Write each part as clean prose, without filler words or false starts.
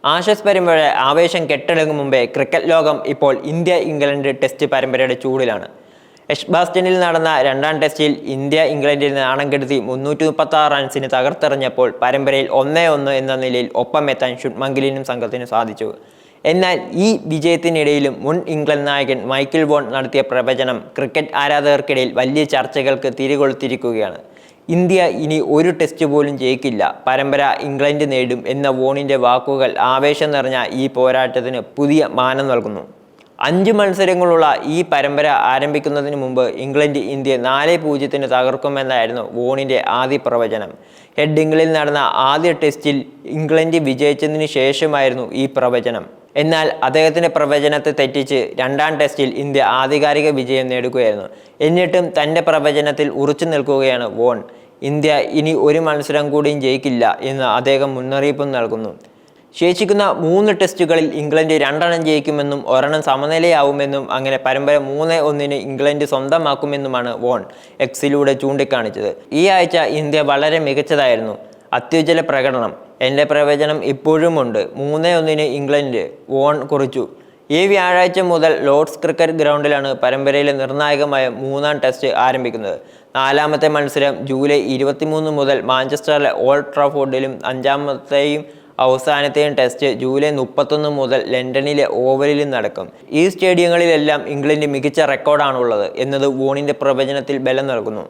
Ashes പരമ്പര ആവേശം കെട്ടടങ്ങും മുമ്പേ ക്രിക്കറ്റ് ലോകം ഇപ്പോൾ ഇന്ത്യ ഇംഗ്ലണ്ട് ടെസ്റ്റ് പരമ്പരയുടെ ചൂടിലാണ്. എഡ്ജ്ബാസ്റ്റനിൽ നടന്ന രണ്ടാം ടെസ്റ്റിൽ ഇന്ത്യ ഇംഗ്ലണ്ടിൽ നാണം കെടുത്തി 336 റൺസിന് തകർത്തെറിഞ്ഞപ്പോൾ പരമ്പരയിൽ 1-1 എന്ന നിലയിൽ ഒപ്പമെത്താൻ ശുഭ്മാൻ ഗില്ലിനും സംഘത്തിനും സാധിച്ചു. എന്നാൽ ഈ വിജയത്തിനിടയിലും മുൻ ഇംഗ്ലണ്ട് നായകൻ മൈക്കിൾ വോൺ നടത്തിയ പ്രവചനം ക്രിക്കറ്റ് ആരാധകർക്കിടയിൽ വലിയ ചർച്ചകൾക്ക് തിരികൊളുത്തിരിക്കുകയാണ്. ഇന്ത്യ ഇനി ഒരു ടെസ്റ്റ് പോലും ജയിക്കില്ല, പരമ്പര ഇംഗ്ലണ്ട് നേടും എന്ന വോണിൻ്റെ വാക്കുകൾ ആവേശം നിറഞ്ഞ ഈ പോരാട്ടത്തിന് പുതിയ മാനം നൽകുന്നു. 5 മത്സരങ്ങളുള്ള ഈ പരമ്പര ആരംഭിക്കുന്നതിന് മുമ്പ് ഇംഗ്ലണ്ട് ഇന്ത്യ 4-0 തകർക്കുമെന്നായിരുന്നു വോണിൻ്റെ ആദ്യ പ്രവചനം. ഹെഡിംഗ്ലിൽ നടന്ന ആദ്യ ടെസ്റ്റിൽ ഇംഗ്ലണ്ട് വിജയിച്ചതിന് ശേഷമായിരുന്നു ഈ പ്രവചനം. എന്നാൽ അദ്ദേഹത്തിൻ്റെ പ്രവചനത്തെ തെറ്റിച്ച് രണ്ടാം ടെസ്റ്റിൽ ഇന്ത്യ ആധികാരിക വിജയം നേടുകയായിരുന്നു. എന്നിട്ടും തൻ്റെ പ്രവചനത്തിൽ ഉറച്ചു നിൽക്കുകയാണ് വോൺ. ഇന്ത്യ ഇനി ഒരു മത്സരം കൂടിയും ജയിക്കില്ല എന്ന് അദ്ദേഹം മുന്നറിയിപ്പും നൽകുന്നു. ശേഷിക്കുന്ന 3 ടെസ്റ്റുകളിൽ ഇംഗ്ലണ്ട് 2 ജയിക്കുമെന്നും 1 സമനിലയാവുമെന്നും അങ്ങനെ പരമ്പര 3-1 ഇംഗ്ലണ്ട് സ്വന്തമാക്കുമെന്നുമാണ് വോൺ എക്സിലൂടെ ചൂണ്ടിക്കാണിച്ചത്. ഈ ആഴ്ച ഇന്ത്യ വളരെ മികച്ചതായിരുന്നു, അത്യുജ്വല പ്രകടനം, എൻ്റെ പ്രവചനം ഇപ്പോഴുമുണ്ട്, 3-1 ഇംഗ്ലണ്ട്, വോൺ കുറിച്ചു. ഈ വ്യാഴാഴ്ച മുതൽ ലോർഡ്സ് ക്രിക്കറ്റ് ഗ്രൗണ്ടിലാണ് പരമ്പരയിലെ നിർണായകമായ 3-ാം ടെസ്റ്റ് ആരംഭിക്കുന്നത്. 4ാമത്തെ മത്സരം ജൂലൈ 23 മുതൽ മാഞ്ചസ്റ്ററിലെ ഓൾഡ് ട്രാഫോർഡിലും 5ാമത്തെയും അവസാനത്തെയും ടെസ്റ്റ് ജൂലൈ 31 മുതൽ ലണ്ടനിലെ ഓവലിലും നടക്കും. ഈ സ്റ്റേഡിയങ്ങളിലെല്ലാം ഇംഗ്ലണ്ട് മികച്ച റെക്കോർഡാണുള്ളത് എന്നത് വോണിൻ്റെ പ്രവചനത്തിൽ ബലം നൽകുന്നു.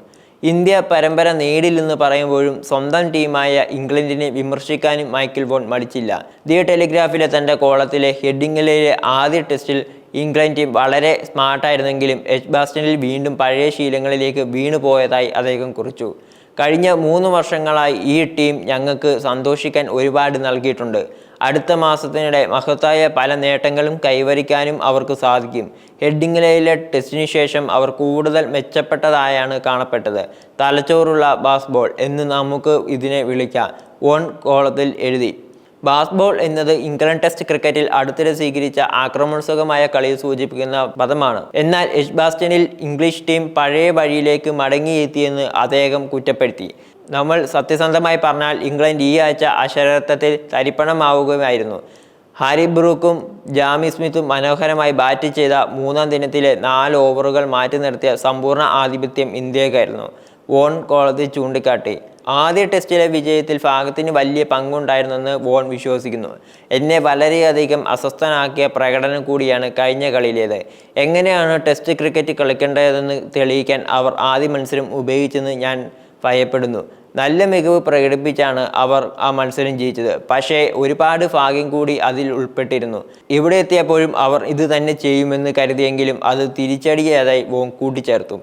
ഇന്ത്യ പരമ്പര നേടില്ലെന്ന് പറയുമ്പോഴും സ്വന്തം ടീമായ ഇംഗ്ലണ്ടിനെ വിമർശിക്കാനും മൈക്കിൾ വോൺ മടിച്ചില്ല. ദി ടെലിഗ്രാഫിലെ തൻ്റെ കോളത്തിലെ ഹെഡിംഗിലെ ആദ്യ ടെസ്റ്റിൽ ഇംഗ്ലണ്ട് ടീം വളരെ സ്മാർട്ടായിരുന്നെങ്കിലും എഡ്ജ്ബാസ്റ്റനിൽ വീണ്ടും പഴയ ശീലങ്ങളിലേക്ക് വീണുപോയതായി അദ്ദേഹം കുറിച്ചു. കഴിഞ്ഞ 3 വർഷങ്ങളായി ഈ ടീം ഞങ്ങൾക്ക് സന്തോഷിക്കാൻ ഒരുപാട് നൽകിയിട്ടുണ്ട്. അടുത്ത മാസത്തിനിടെ മഹത്തായ പല നേട്ടങ്ങളും കൈവരിക്കാനും അവർക്ക് സാധിക്കും. ഹെഡിംഗ്ലിലെ ടെസ്റ്റിന് ശേഷം അവർ കൂടുതൽ മെച്ചപ്പെട്ടതായാണ് കാണപ്പെട്ടത്. തലച്ചോറുള്ള ബാസ്ബോൾ എന്ന് നമുക്ക് ഇതിനെ വിളിക്കാം, വോൺ കോളത്തിൽ എഴുതി. ബാസ്ബോൾ എന്നത് ഇംഗ്ലണ്ട് ടെസ്റ്റ് ക്രിക്കറ്റിൽ അടുത്തിടെ സ്വീകരിച്ച ആക്രമണോത്സുകമായ കളിയെ സൂചിപ്പിക്കുന്ന പദമാണ്. എന്നാൽ എഡ്ജ്ബാസ്റ്റനിൽ ഇംഗ്ലീഷ് ടീം പഴയ വഴിയിലേക്ക് മടങ്ങിയെത്തിയെന്ന് അദ്ദേഹം കുറ്റപ്പെടുത്തി. നമ്മൾ സത്യസന്ധമായി പറഞ്ഞാൽ ഇംഗ്ലണ്ട് ഈ ആഴ്ച അക്ഷരാർത്ഥത്തിൽ തരിപ്പണമാവുകയായിരുന്നു. ഹാരി ബ്രൂക്കും ജാമി സ്മിത്തും മനോഹരമായി ബാറ്റ് ചെയ്ത 3ാം ദിനത്തിലെ 4 ഓവറുകൾ മാറ്റി നിർത്തിയ സമ്പൂർണ്ണ ആധിപത്യം ഇന്ത്യക്കായിരുന്നു, വോൺ കോളത്തിൽ ചൂണ്ടിക്കാട്ടി. ആദ്യ ടെസ്റ്റിലെ വിജയത്തിൽ ഭാഗത്തിന് വലിയ പങ്കുണ്ടായിരുന്നെന്ന് വോൺ വിശ്വസിക്കുന്നു. എന്നെ വളരെയധികം അസ്വസ്ഥനാക്കിയ പ്രകടനം കൂടിയാണ് കഴിഞ്ഞ കളിയിലേത്. എങ്ങനെയാണ് ടെസ്റ്റ് ക്രിക്കറ്റ് കളിക്കേണ്ടതെന്ന് തെളിയിക്കാൻ അവർ ആദ്യ മത്സരം ഉപയോഗിച്ചെന്ന് ഞാൻ ഭയപ്പെടുന്നു. നല്ല മികവ് പ്രകടിപ്പിച്ചാണ് അവർ ആ മത്സരം ജയിച്ചത്. പക്ഷേ ഒരുപാട് ഭാഗ്യം കൂടി അതിൽ ഉൾപ്പെട്ടിരുന്നു. ഇവിടെ എത്തിയപ്പോഴും അവർ ഇത് തന്നെ ചെയ്യുമെന്ന് കരുതിയെങ്കിലും അത് തിരിച്ചടിയാതായി വോൺ കൂട്ടിച്ചേർത്തു.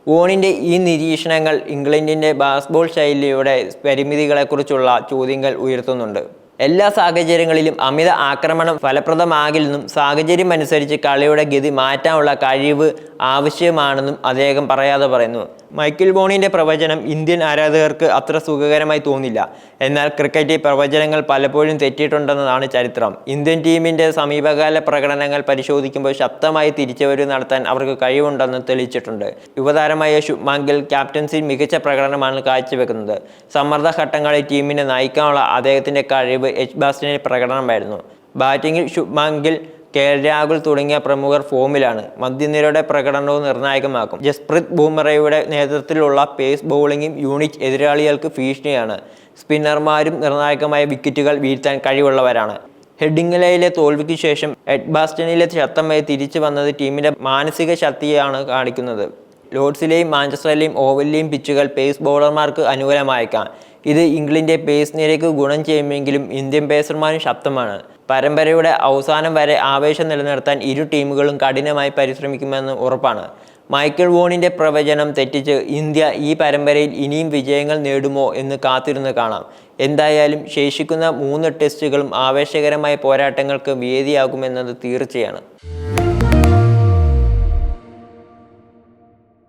വോണിൻ്റെ ഈ നിരീക്ഷണങ്ങൾ ഇംഗ്ലണ്ടിൻ്റെ ബാസ്ബോൾ ശൈലിയുടെ പരിമിതികളെക്കുറിച്ചുള്ള ചോദ്യങ്ങൾ ഉയർത്തുന്നുണ്ട്. എല്ലാ സാഹചര്യങ്ങളിലും അമിത ആക്രമണം ഫലപ്രദമാകില്ലെന്നും സാഹചര്യം അനുസരിച്ച് കളിയുടെ ഗതി മാറ്റാനുള്ള കഴിവ് ആവശ്യമാണെന്നും അദ്ദേഹം പറയാതെ പറയുന്നു. മൈക്കിൾ വോണിൻ്റെ പ്രവചനം ഇന്ത്യൻ ആരാധകർക്ക് അത്ര സുഖകരമായി തോന്നില്ല. എന്നാൽ ക്രിക്കറ്റിൽ പ്രവചനങ്ങൾ പലപ്പോഴും തെറ്റിയിട്ടുണ്ടെന്നതാണ് ചരിത്രം. ഇന്ത്യൻ ടീമിൻ്റെ സമീപകാല പ്രകടനങ്ങൾ പരിശോധിക്കുമ്പോൾ ശക്തമായി തിരിച്ചുവരവ് നടത്താൻ അവർക്ക് കഴിവുണ്ടെന്ന് തെളിയിച്ചിട്ടുണ്ട്. യുവതാരമായ ശുഭ്മാൻ ഗിൽ ക്യാപ്റ്റൻസിയിൽ മികച്ച പ്രകടനമാണ് കാഴ്ചവെക്കുന്നത്. സമ്മർദ്ദഘട്ടങ്ങളിൽ ടീമിനെ നയിക്കാനുള്ള അദ്ദേഹത്തിൻ്റെ കഴിവ് എഡ്ജ്ബാസ്റ്റനിൽ പ്രകടനമായിരുന്നു. ബാറ്റിങ്ങിൽ ശുഭ്മാൻ ഗിൽ, KL രാഹുൽ തുടങ്ങിയ പ്രമുഖർ ഫോമിലാണ്. മധ്യനിരയുടെ പ്രകടനവും നിർണായകമാക്കും. ജസ്പ്രീത് ബുംറയുടെ നേതൃത്വത്തിലുള്ള പേസ് ബൗളിംഗും യൂണിറ്റ് എതിരാളികൾക്ക് ഭീഷണിയാണ്. സ്പിന്നർമാരും നിർണായകമായ വിക്കറ്റുകൾ വീഴ്ത്താൻ കഴിവുള്ളവരാണ്. ഹെഡിംഗ്ലിലെ തോൽവിക്ക് ശേഷം എഡ്ജ്ബാസ്റ്റനിലെ ശക്തമായി തിരിച്ചു വന്നത് ടീമിൻ്റെ മാനസിക ശക്തിയാണ് കാണിക്കുന്നത്. ലോർഡ്സിലെയും മാഞ്ചസ്റ്ററിലെയും ഓവലിലെയും പിച്ചുകൾ പേസ് ബൗളർമാർക്ക് അനുകൂലമായേക്കാം. ഇത് ഇംഗ്ലണ്ടിൻ്റെ പേസ് നിരയ്ക്ക് ഗുണം ചെയ്യുമെങ്കിലും ഇന്ത്യൻ പേസർമാരും ശക്തമാണ്. പരമ്പരയുടെ അവസാനം വരെ ആവേശം നിലനിർത്താൻ ഇരു ടീമുകളും കഠിനമായി പരിശ്രമിക്കുമെന്ന് ഉറപ്പാണ്. മൈക്കിൾ വോണിൻ്റെ പ്രവചനം തെറ്റിച്ച് ഇന്ത്യ ഈ പരമ്പരയിൽ ഇനിയും വിജയങ്ങൾ നേടുമോ എന്ന് കാത്തിരുന്ന് കാണാം. എന്തായാലും ശേഷിക്കുന്ന 3 ടെസ്റ്റുകളും ആവേശകരമായ പോരാട്ടങ്ങൾക്ക് വേദിയാകുമെന്നത് തീർച്ചയാണ്.